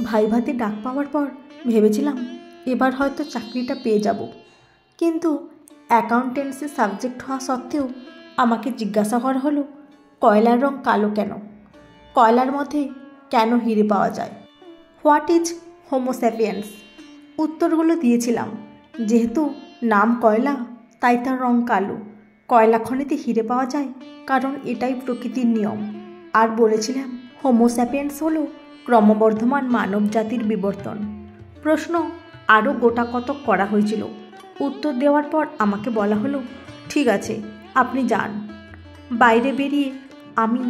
ভাইভাতে ডাক পাওয়ার পর ভেবেছিলাম এবার হয়তো চাকরিটা পেয়ে যাব, কিন্তু অ্যাকাউন্টেন্সি সাবজেক্ট হওয়া সত্ত্বেও আমাকে জিজ্ঞাসা করা হলো কয়লার রং কালো কেন, কয়লার মধ্যে কেন হিরে পাওয়া যায়, হোয়াট ইজ হোমোস্যাপিয়েন্স। উত্তরগুলো দিয়েছিলাম, যেহেতু নাম কয়লা তাই তার রং কালো, কয়লা খনিতে হিরে পাওয়া যায় কারণ এটাই প্রকৃতির নিয়ম। আর বলেছিলাম হোমোস্যাপিয়েন্স হলো ক্রমবর্ধমান মানব জাতির বিবর্তন। প্রশ্ন আরও গোটা কতক করা হয়েছিল। উত্তর দেওয়ার পর আমাকে বলা হলো ঠিক আছে আপনি যান। বাইরে বেরিয়ে আমি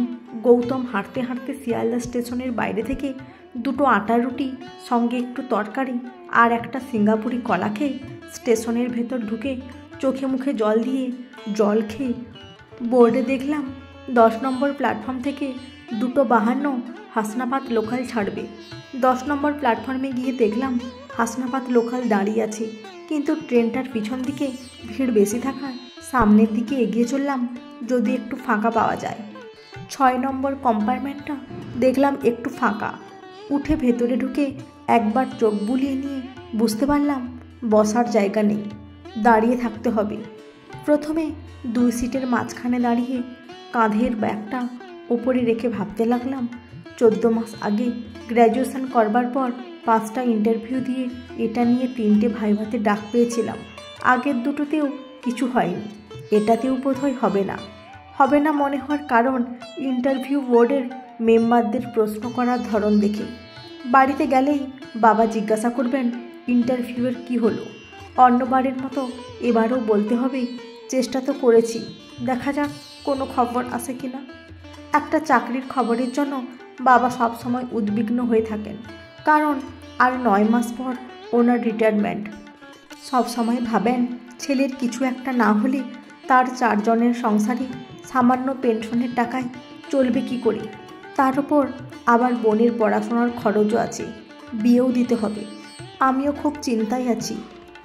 গৌতম হাঁটতে হাঁটতে শিয়ালদা স্টেশনের বাইরে থেকে দুটো আটার রুটি সঙ্গে একটু তরকারি আর একটা সিঙ্গাপুরি কলা খেয়ে স্টেশনের ভেতর ঢুকে চোখে মুখে জল দিয়ে জল খেয়ে বোর্ডে দেখলাম 10 নম্বর প্ল্যাটফর্ম থেকে 2:52 হাসনাবাদ লোকাল ছাড়বে। 10 নম্বর প্ল্যাটফর্মে গিয়ে দেখলাম হাসনাবাদ লোকাল দাঁড়িয়ে আছে, কিন্তু ট্রেনটার পিছন দিকে ভিড় বেশি থাকায় সামনের দিকে এগিয়ে চললাম যদি একটু ফাঁকা পাওয়া যায়। 6 নম্বর কম্পার্টমেন্টটা দেখলাম একটু ফাঁকা। উঠে ভেতরে ঢুকে একবার চোখ বুলিয়ে নিয়ে বুঝতে পারলাম বসার জায়গা নেই, দাঁড়িয়ে থাকতে হবে। প্রথমে 2 সিটের মাঝখানে দাঁড়িয়ে কাঁধের ব্যাগটা ওপরে রেখে ভাবতে লাগলাম 14 মাস আগে গ্র্যাজুয়েশন করবার পর 5টা ইন্টারভিউ দিয়ে এটা নিয়ে 3টে ভাইভাতে ডাক পেয়েছিলাম। আগের দুটোতেও কিছু হয়নি, এটাতেও বোধহয় হবে না মনে হওয়ার কারণ ইন্টারভিউ বোর্ডের মেম্বারদের প্রশ্ন করার ধরন দেখে। বাড়িতে গেলেই বাবা জিজ্ঞাসা করবেন ইন্টারভিউয়ের কি হলো। অন্যবারের মতো এবারও বলতে হবে চেষ্টা তো করেছি, দেখা যাক কোনো খবর আসে কিনা। একটা চাকরির খবরের জন্য বাবা সব সময় উদ্বিগ্ন হয়ে থাকেন, কারণ আর 9 মাস পর ওনার রিটায়ারমেন্ট। সব সময় ভাবেন ছেলের কিছু একটা না হলে তার 4 জনের সংসারে সামান্য পেনশনের টাকায় চলবে কি করে। তার উপর আবার বোনের পড়াশোনার খরচও আছে, বিয়েও দিতে হবে। আমিও খুব চিন্তায় আছি,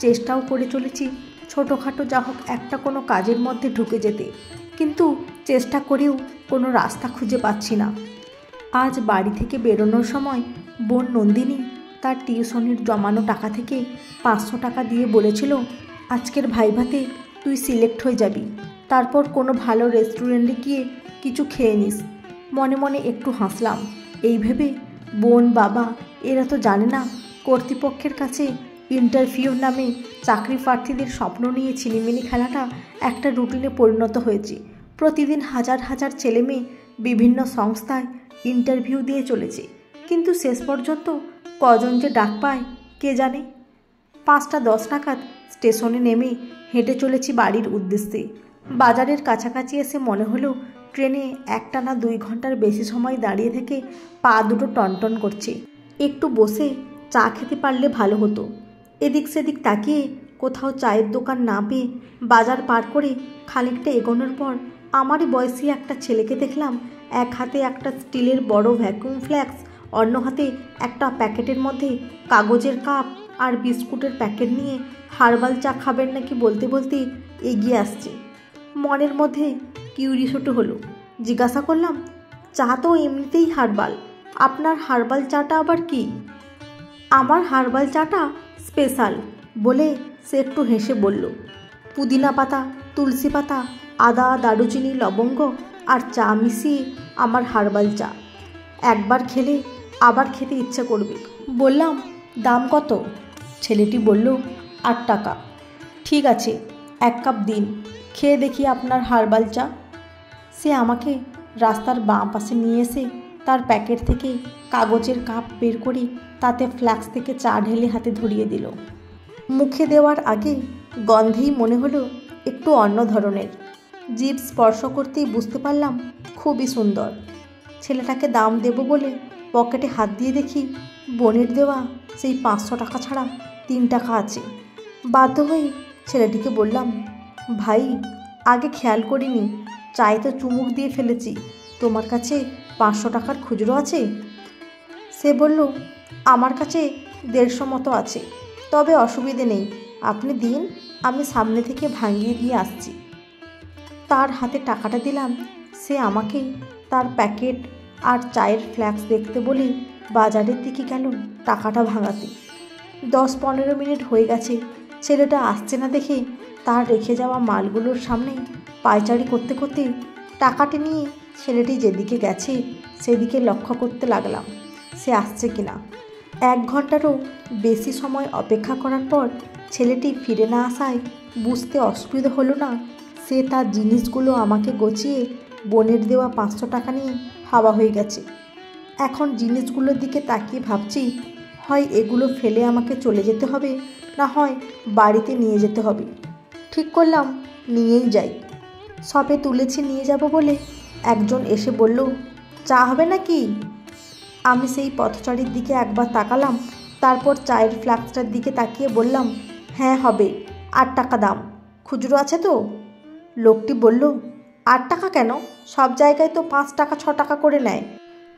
চেষ্টাও করে চলেছি ছোটোখাটো যা হোক একটা কোনো কাজের মধ্যে ঢুকে যেতে, কিন্তু চেষ্টা করেও কোনো রাস্তা খুঁজে পাচ্ছি না। আজ বাড়ি থেকে বেরোনোর সময় বোন নন্দিনী তার টিউশনের জমানো টাকা থেকে 500 টাকা দিয়ে বলেছিল আজকের ভাইভাতে তুই সিলেক্ট হয়ে যাবি, তারপর কোনো ভালো রেস্টুরেন্টে গিয়ে কিছু খেয়ে নিস। মনে মনে একটু হাসলাম, এই ভেবে বোন বাবা এরা তো জানে না কর্তৃপক্ষের কাছে ইন্টারভিউ নামে চাকরি প্রার্থীদের স্বপ্ন নিয়ে ছিনিমিনি খেলাটা একটা রুটিনে পরিণত হয়েছে। প্রতিদিন হাজার হাজার ছেলেমেয়ে বিভিন্ন সংস্থায় ইন্টারভিউ দিয়ে চলেছে, কিন্তু শেষ পর্যন্ত কজন যে ডাক পায় কে জানে। 5:10 নাগাদ স্টেশনে নেমে হেঁটে চলেছি বাড়ির উদ্দেশ্যে। বাজারের কাছাকাছি এসে মনে হলো ট্রেনে একটানা 2 ঘন্টার বেশি সময় দাঁড়িয়ে থেকে পা দুটো টনটন করছে। একটু বসে চা খেতে পারলে ভালো হতো। এদিক সেদিক তাকিয়ে কোথাও চায়ের দোকান না পেয়ে বাজার পার করে খানিকটা এগোনোর পর আমারই বয়সী একটা ছেলেকে দেখলাম এক হাতে একটা স্টিলের বড় ভ্যাকুয়াম ফ্ল্যাক্স, অন্য হাতে একটা প্যাকেটের মধ্যে কাগজের কাপ আর বিস্কুটের প্যাকেট নিয়ে হার্বাল চা খাবেন নাকি বলতে বলতে এগিয়ে আসছে। মনের মধ্যে কিউরিওসিটি হলো, জিজ্ঞাসা করলাম চা তো এমনিতেই হার্বাল, আপনার হার্বাল চাটা আবার কি? আমার হার্বাল চাটা স্পেশাল বলে সে একটু হেসে বলল, পুদিনা পাতা, তুলসী পাতা, আদা, দারুচিনি, লবঙ্গ আর চা মিশিয়ে আমার হার্বাল চা। একবার খেলে আবার খেতে ইচ্ছা করবে। বললাম দাম কত? ছেলেটি বলল 8 টাকা। ঠিক আছে, 1 কাপ দিন, খেয়ে দেখি আপনার হার্বাল চা। সে আমাকে রাস্তার বাঁ পাশে নিয়ে এসে তার প্যাকেট থেকে কাগজের কাপ বের করে তাতে ফ্ল্যাক্স থেকে চা ঢেলে হাতে ধরিয়ে দিল। মুখে দেওয়ার আগে গন্ধেই মনে হলো একটু অন্য ধরনের। জিভ স্পর্শ করতেই বুঝতে পারলাম খুবই সুন্দর। ছেলেটাকে দাম দেব বলে পকেটে হাত দিয়ে দেখি বোনের দেওয়া সেই 500 টাকা ছাড়া 3 টাকা আছে। বাধ্য হয়ে ছেলেটিকে বললাম, ভাই আগে খেয়াল করিনি, চায়ে তো চুমুক দিয়ে ফেলেছি, তোমার কাছে 500 টাকার খুচরো আছে? সে বলল, আমার কাছে 150 মতো আছে, তবে অসুবিধে নেই, আপনি দিন, আমি সামনে থেকে ভাঙিয়ে দিয়ে আসছি। তার হাতে টাকাটা দিলাম। সে আমাকে তার প্যাকেট আর চায়ের ফ্ল্যাক্স দেখতে বলে বাজারের দিকে গেল টাকাটা ভাঙাতে। 10-15 মিনিট হয়ে গেছে, ছেলেটা আসছে না দেখে তার রেখে যাওয়া মালগুলোর সামনে পায়চারি করতে করতে টাকাটি নিয়ে ছেলেটি যেদিকে গেছে সেদিকে লক্ষ্য করতে লাগলাম সে আসছে কিনা। 1 ঘন্টারও বেশি সময় অপেক্ষা করার পর ছেলেটি ফিরে না আসায় বুঝতে অসুবিধা হলো না সে তার জিনিসগুলো আমাকে গছিয়ে বোনের দেওয়া 500 টাকা নিয়ে হাওয়া হয়ে গেছে। এখন জিনিসগুলোর দিকে তাকিয়ে ভাবছি, হয় এগুলো ফেলে আমাকে চলে যেতে হবে, না হয় বাড়িতে নিয়ে যেতে হবে। ঠিক করলাম নিয়েই যাই। সবে তুলেছি নিয়ে যাব বলে একজন এসে বলল, চা হবে নাকি? আমি সেই পথচারীর দিকে একবার তাকালাম, তারপর চায়ের ফ্লাস্কটার দিকে তাকিয়ে বললাম, হ্যাঁ হবে, 8 টাকা দাম। খুচরো আছে তো? লোকটি বলল, 8 টাকা কেন, সব জায়গায় তো 5 টাকা 6 টাকা করে নেয়।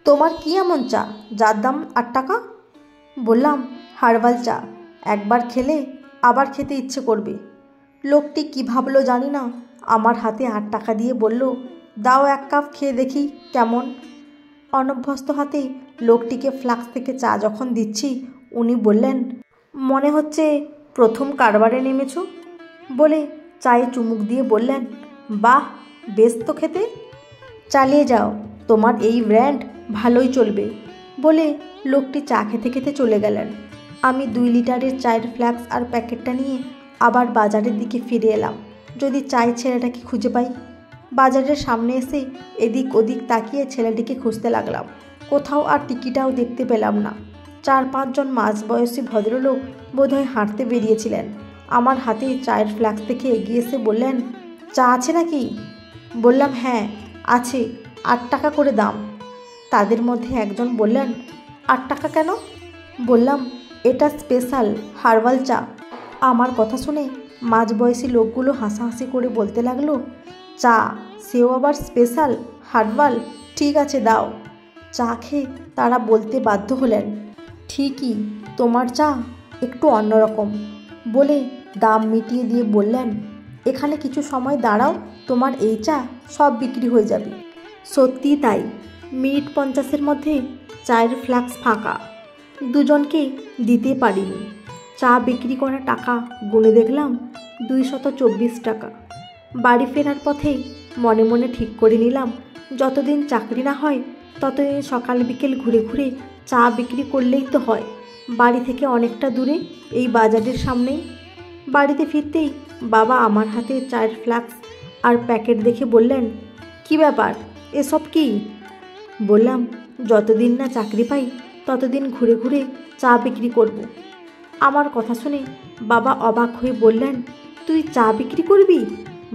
তোমার কি এমন চা যার দাম 8 টাকা? বললাম, হার্বাল চা, একবার খেলে আবার খেতে ইচ্ছে করবে। লোকটি কী ভাবলো জানি না, আমার হাতে 8 টাকা দিয়ে বলল, দাও 1 কাপ খেয়ে দেখি কেমন। অনভ্যস্ত হাতে লোকটিকে ফ্লাস্ক থেকে চা যখন দিচ্ছি উনি বললেন, মনে হচ্ছে প্রথম কারবারে নেমেছো, বলে চায়ে চুমুক দিয়ে বললেন, বাহ বেশ তো খেতে, চালিয়ে যাও, তোমার এই ব্র্যান্ড ভালোই চলবে, বলে লোকটি চা খেতে খেতে চলে গেলেন। আমি 2 লিটারের চায়ের ফ্লাস্ক আর প্যাকেটটা নিয়ে আবার বাজারের দিকে ফিরে এলাম, যদি চায়ের ছেলেটাকে খুঁজে পাই। বাজারের সামনে এসে এদিক ওদিক তাকিয়ে ছেলেটিকে খুঁজতে লাগলাম, কোথাও আর টিকিটাও দেখতে পেলাম না। 4-5 জন মাঝবয়সী ভদ্রলোক বোধহয় হাঁটতে বেরিয়েছিলেন। আমার হাতে চায়ের ফ্লাস্ক থেকে এগিয়ে এসে বললেন, চা আছে নাকি? বললাম, হ্যাঁ আছে, 8 টাকা করে দাম। তাদের মধ্যে একজন বললেন, 8 টাকা কেন? বললাম, এটা স্পেশাল হার্বাল চা। আমার কথা শুনে মাঝবয়সী লোকগুলো হাসাহাসি করে বলতে লাগলো, চা, সেও আবার স্পেশাল হার্বাল, ঠিক আছে দাও। চা খেয়ে তারা বলতে বাধ্য হলেন, ঠিকই, তোমার চা একটু অন্যরকম, বলে দাম মিটিয়ে দিয়ে বললেন, এখানে কিছু সময় দাঁড়াও, তোমার এই চা সব বিক্রি হয়ে যাবে। সত্যি তাই, মিনিট 50-এর মধ্যে চায়ের ফ্লাস্ক ফাঁকা। দুজনকে দিতে পারিনি। চা বিক্রি করা টাকা গুনে দেখলাম 224 টাকা। বাড়ি ফেরার পথে মনে মনে ঠিক করে নিলাম, যতদিন চাকরি না হয় ততদিন সকাল বিকেল ঘুরে ঘুরে চা বিক্রি করলেই তো হয়। বাড়ি থেকে অনেকটা দূরে, এই বাজারের সামনেই। বাড়িতে ফিরতেই বাবা আমার হাতে চায়ের ফ্লাস্ক আর প্যাকেট দেখে বললেন, কি ব্যাপার, এসব কি? বললাম, যতদিন না চাকরি পাই ততদিন ঘুরে ঘুরে চা বিক্রি করব। আমার কথা শুনে বাবা অবাক হয়ে বললেন, তুই চা বিক্রি করবি?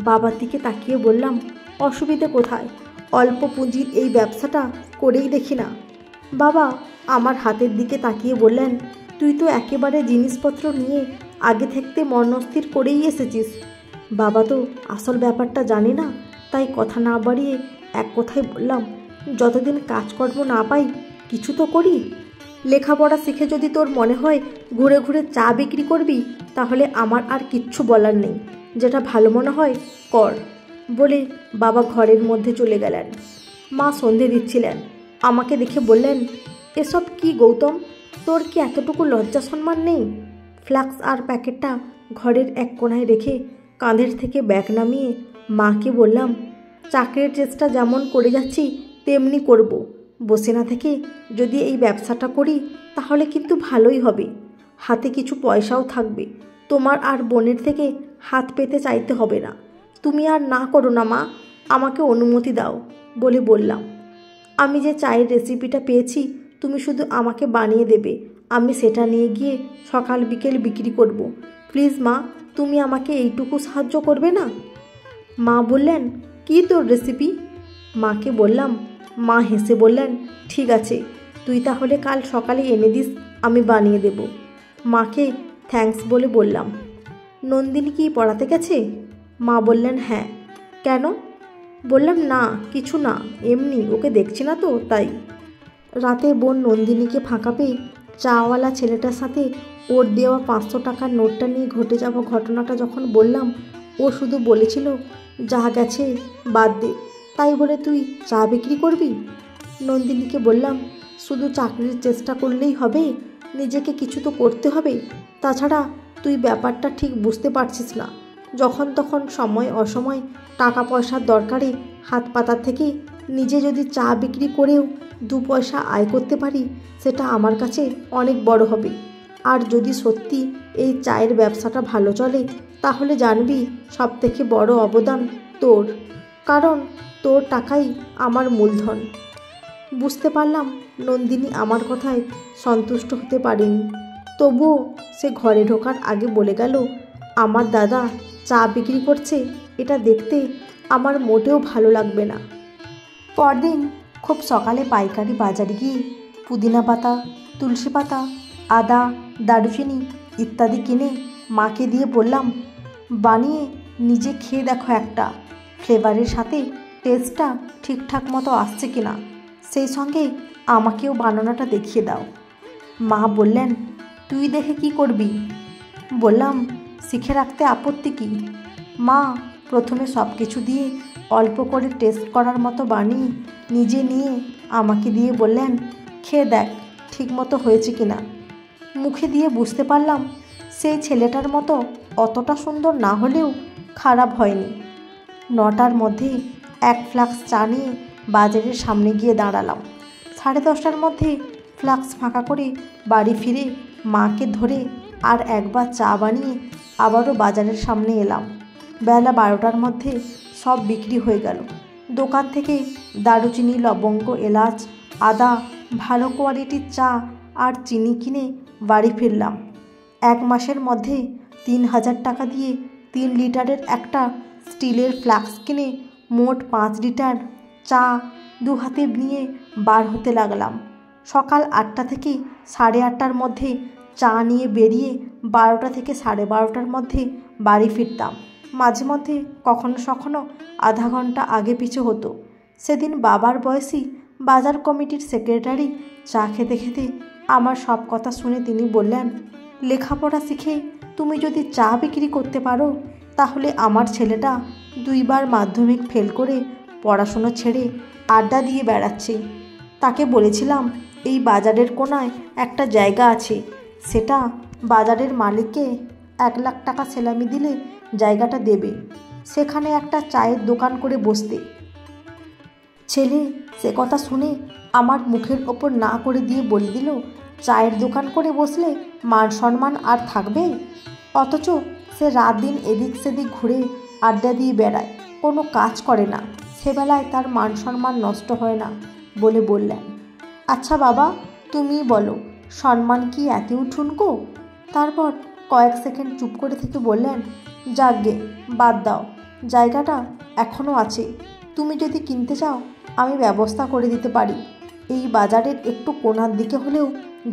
বাবার দিকে তাকিয়ে বললাম, অসুবিধে কোথায়, অল্প পুঁজির এই ব্যবসাটা করেই দেখি না। বাবা আমার হাতের দিকে তাকিয়ে বললেন, তুই তো একেবারে জিনিসপত্র নিয়ে আগে থাকতে মনস্থির করেই এসেছিস। বাবা তো আসল ব্যাপারটা জানে না, তাই কথা না বাড়িয়ে এক কথায় বললাম, যতদিন কাজকর্ম না পাই কিছু তো করি। লেখাপড়া শিখে যদি তোর মনে হয় ঘুরে ঘুরে চা বিক্রি করবি, তাহলে আমার আর কিচ্ছু বলার নেই, যেটা ভালো মনে হয় কর, বলে বাবা ঘরের মধ্যে চলে গেলেন। মা সন্ধে দিচ্ছিলেন, আমাকে দেখে বললেন, এসব কি গৌতম, তোর কি এতটুকু লজ্জা সম্মান নেই? ফ্লাস্ক আর প্যাকেটটা ঘরের এক কোণায় রেখে কাঁধের থেকে ব্যাগ নামিয়ে মাকে বললাম, চাকরির চেষ্টা যেমন করে যাচ্ছি তেমনি করব, বসে না থেকে যদি এই ব্যবসাটা করি তাহলে কিন্তু ভালোই হবে, হাতে কিছু পয়সাও থাকবে, তোমার আর বোনের থেকে হাত পেতে চাইতে হবে না। তুমি আর না করো না মা, আমাকে অনুমতি দাও, বলে বললাম, আমি যে চায়ের রেসিপিটা পেয়েছি তুমি শুধু আমাকে বানিয়ে দেবে, আমি সেটা নিয়ে গিয়ে সকাল বিকেল বিক্রি করব। প্লিজ মা, তুমি আমাকে এইটুকু সাহায্য করবে না? মা বললেন, কি তোর রেসিপি? মাকে বললাম। মা হেসে বললেন, ঠিক আছে, তুই তাহলে কাল সকালে এনে দিস, আমি বানিয়ে দেব। মাকে থ্যাঙ্কস বলে বললাম, নন্দিনী কি পড়াতে গেছে? মা বললেন, হ্যাঁ। কেন? বললাম, না কিছু না, এমনি, ওকে দেখছি না তো তাই। রাতে বোন নন্দিনীকে ফাঁকা পেয়ে চাওয়ালা ছেলেটার সাথে ওর দেওয়া 500 টাকার নোটটা নিয়ে ঘটে যাওয়া ঘটনাটা যখন বললাম, ও শুধু বলেছিল, যা গেছে বাদ দে, তাই বলে তুই চা বিক্রি করবি? নন্দিনীকে বললাম, শুধু চাকরির চেষ্টা করলেই হবে? নিজেকে কিছু তো করতে হবে। তাছাড়া তুই ব্যাপারটা ঠিক বুঝতে পারছিস না। যখন তখন সময় অসময় টাকা পয়সার দরকারে হাত পাতার থেকে নিজে যদি চা বিক্রি করেও 2 পয়সা আয় করতে পারি, সেটা আমার কাছে অনেক বড় হবে। আর যদি সত্যি এই চায়ের ব্যবসাটা ভালো চলে, তাহলে জানবি সবথেকে বড় অবদান তোর, কারণ তোর টাকাই আমার মূলধন। বুঝতে পারলাম নন্দিনী আমার কথায় সন্তুষ্ট হতে পারেনি। তবুও সে ঘরে ঢোকার আগে বলে গেল, আমার দাদা চা বিক্রি করছে, এটা দেখতে আমার মোটেও ভালো লাগবে না। পরদিন খুব সকালে পাইকারি বাজারে গিয়ে পুদিনা পাতা, তুলসী পাতা, আদা, দারুচিনি ইত্যাদি কিনে মাকে দিয়ে বললাম, বানিয়ে নিজে খেয়ে দেখো একটা, ফ্লেভারের সাথে টেস্টটা ঠিকঠাক মতো আসছে কিনা, সেই সঙ্গে আমাকেও বানানোটা দেখিয়ে দাও। মা বললেন, তুই দেখে কি করবি? বললাম, শিখে রাখতে আপত্তি কী? মা প্রথমে সব কিছু দিয়ে অল্প করে টেস্ট করার মতো বানিয়ে নিজে নিয়ে আমাকে দিয়ে বললেন, খেয়ে দেখ ঠিক মতো হয়েছে কিনা। মুখে দিয়ে বুঝতে পারলাম সেই ছেলেটার মতো অতটা সুন্দর না হলেও খারাপ হয়নি। 9টার মধ্যে 1 ফ্লাক্স চা নিয়ে বাজারের সামনে গিয়ে দাঁড়ালাম। 10:30টার মধ্যে ফ্লাক্স ফাঁকা করে বাড়ি ফিরে মাকে ধরে আর একবার চা বানিয়ে আবারও বাজারের সামনে এলাম। বেলা 12টার মধ্যে সব বিক্রি হয়ে গেল। দোকান থেকে দারুচিনি, লবঙ্গ, এলাচ, আদা, ভালো কোয়ালিটির চা আর চিনি কিনে বাড়ি ফিরলাম। 1 মাসের মধ্যে 3000 টাকা দিয়ে 3 লিটারের একটা স্টিলের ফ্লাক্স কিনে মোট 5 লিটার চা 2 হাতে নিয়ে বার হতে লাগলাম। সকাল 8টা থেকে 8:30টার মধ্যে চা নিয়ে বেরিয়ে 12টা থেকে 12:30টার মধ্যে বাড়ি ফিরতাম। মাঝে মধ্যে কখনো সখনো আধা ঘন্টা আগে পিছু হতো। সেদিন বাবার বয়সী বাজার কমিটির সেক্রেটারি চা খেতে খেতে আমার সব কথা শুনে তিনি বললেন, লেখাপড়া শিখে তুমি যদি চা বিক্রি করতে পারো, তাহলে আমার ছেলেটা 2 বার মাধ্যমিক ফেল করে পড়াশুনো ছেড়ে আড্ডা দিয়ে বেড়াচ্ছে। তাকে বলেছিলাম এই বাজারের কোনায় একটা জায়গা আছে, সেটা বাজারের মালিককে 1 লাখ টাকা সেলামি দিলে জায়গাটা দেবে, সেখানে একটা চায়ের দোকান করে বসতে। ছেলে সে কথা শুনে আমার মুখের ওপর না করে দিয়ে বলে দিল, চায়ের দোকান করে বসলে মান সম্মান আর থাকবে? অথচ সে রাত দিন এদিক সেদিক ঘুরে আড্ডা দিয়ে বেড়ায়, কোনো কাজ করে না, সেবেলায় তার মান সম্মান নষ্ট হয় না বলে বললেন। আচ্ছা বাবা, তুমি বলো, সম্মান কি এতেও ঠুনকো? তারপর কয়েক সেকেন্ড চুপ করে থেকে বললেন, যাকগে বাদ দাও, জায়গাটা এখনও আছে, তুমি যদি কিনতে চাও আমি ব্যবস্থা করে দিতে পারি। এই বাজারের একটু কোণার দিকে হলেও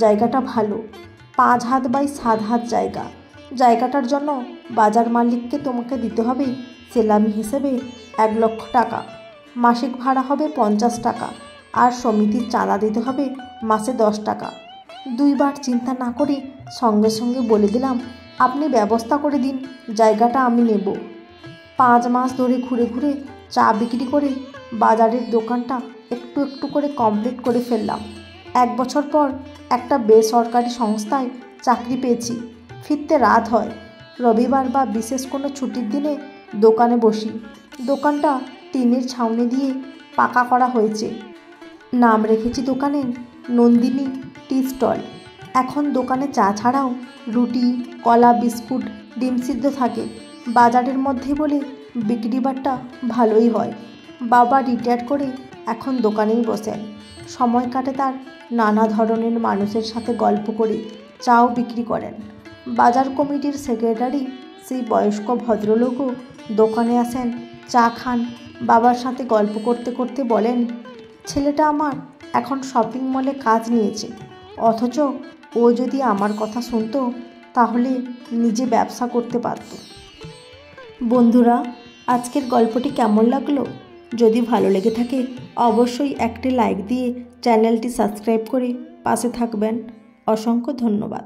জায়গাটা ভালো, 5 হাত বাই 7 হাত জায়গা। জায়গাটার জন্য বাজার মালিককে তোমাকে দিতে হবে সেলামি হিসেবে 1 লক্ষ টাকা, মাসিক ভাড়া হবে 50 টাকা, আর সমিতির চাঁদা দিতে হবে মাসে 10 টাকা। 2 বার চিন্তা না করে সঙ্গে সঙ্গে বলে দিলাম, আপনি ব্যবস্থা করে দিন, জায়গাটা আমি নেব। 5 মাস ধরে ঘুরে ঘুরে চা বিক্রি করে বাজারের দোকানটা একটু একটু করে কমপ্লিট করে ফেললাম। 1 বছর পর একটা বেসরকারি সংস্থায় চাকরি পেয়েছি। ফিরতে রাত হয়। রবিবার বা বিশেষ কোনো ছুটির দিনে দোকানে বসি। দোকানটা টিনের ছাউনি দিয়ে পাকা করা হয়েছে। নাম রেখেছি দোকানের নন্দিনী টি স্টল। এখন দোকানে চা ছাড়াও রুটি, কলা, বিস্কুট, ডিম সিদ্ধ থাকে। বাজারের মধ্যে বলে বিক্রি বাট্টা ভালোই হয়। বাবা রিটায়ার করে এখন দোকানেই বসেন। সময় কাটে তার নানা ধরনের মানুষের সাথে গল্প করে, চাও বিক্রি করেন। বাজার কমিটির সেক্রেটারি সেই বয়স্ক ভদ্রলোকও দোকানে আসেন, চা খান, বাবার সাথে গল্প করতে করতে বলেন, ছেলেটা আমার এখন শপিং মলে কাজ নিয়েছে, অথচ ও যদি আমার কথা শুনতো তাহলে নিজে ব্যবসা করতে পারত। বন্ধুরা, আজকের গল্পটি কেমন লাগলো? যদি ভালো লেগে থাকে অবশ্যই একটি লাইক দিয়ে চ্যানেলটি সাবস্ক্রাইব করে পাশে থাকবেন। অসংখ্য ধন্যবাদ।